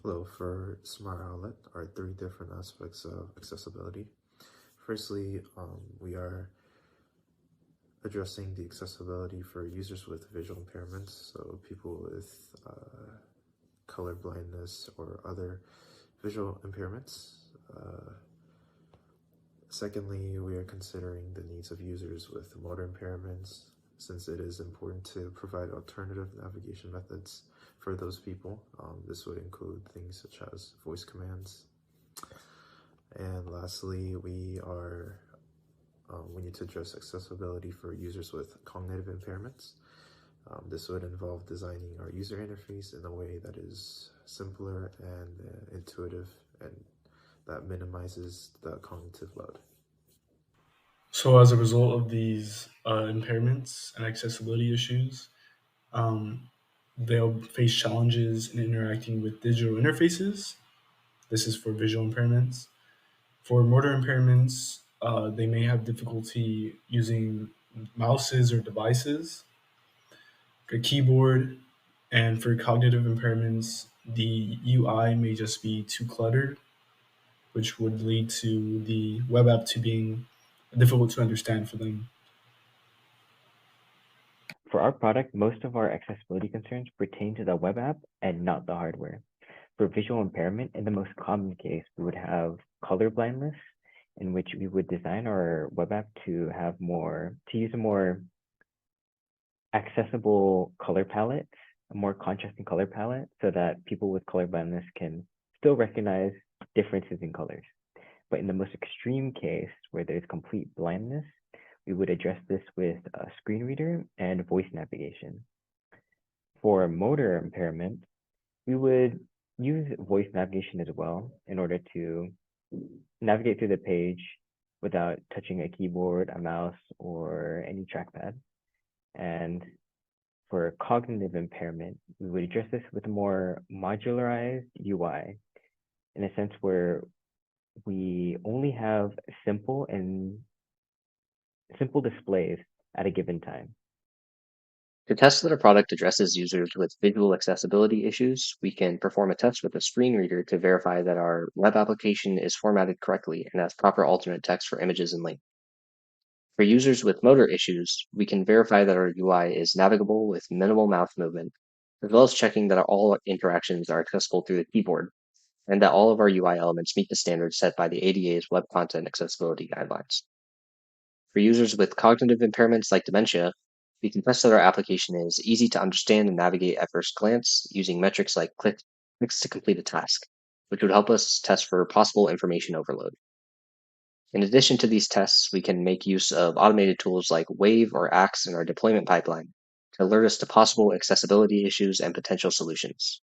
Hello, for Smart Outlet are three different aspects of accessibility. Firstly, we are addressing the accessibility for users with visual impairments, so people with color blindness or other visual impairments. Secondly, we are considering the needs of users with motor impairments, since it is important to provide alternative navigation methods for those people. This would include things such as voice commands. And lastly, we need to address accessibility for users with cognitive impairments. This would involve designing our user interface in a way that is simpler and intuitive and that minimizes the cognitive load. So, as a result of these impairments and accessibility issues, um, they'll face challenges in interacting with digital interfaces. This is for visual impairments. For motor impairments, they may have difficulty using mouses or devices, a keyboard, and for cognitive impairments, the UI may just be too cluttered, which would lead to the web app to being difficult to understand for them. For our product, most of our accessibility concerns pertain to the web app and not the hardware. For visual impairment, in the most common case, we would have color blindness, in which we would design our web app to use a more accessible color palette, a more contrasting color palette, so that people with color blindness can still recognize differences in colors. But in the most extreme case, where there's complete blindness, we would address this with a screen reader and voice navigation. For motor impairment, we would use voice navigation as well in order to navigate through the page without touching a keyboard, a mouse, or any trackpad. And for cognitive impairment, we would address this with a more modularized UI in a sense where we only have simple displays at a given time. To test that our product addresses users with visual accessibility issues, we can perform a test with a screen reader to verify that our web application is formatted correctly and has proper alternate text for images and links. For users with motor issues, we can verify that our UI is navigable with minimal mouth movement, as well as checking that all interactions are accessible through the keyboard, and that all of our UI elements meet the standards set by the ADA's Web Content Accessibility Guidelines. For users with cognitive impairments like dementia, we can test that our application is easy to understand and navigate at first glance using metrics like clicks to complete a task, which would help us test for possible information overload. In addition to these tests, we can make use of automated tools like Wave or Axe in our deployment pipeline to alert us to possible accessibility issues and potential solutions.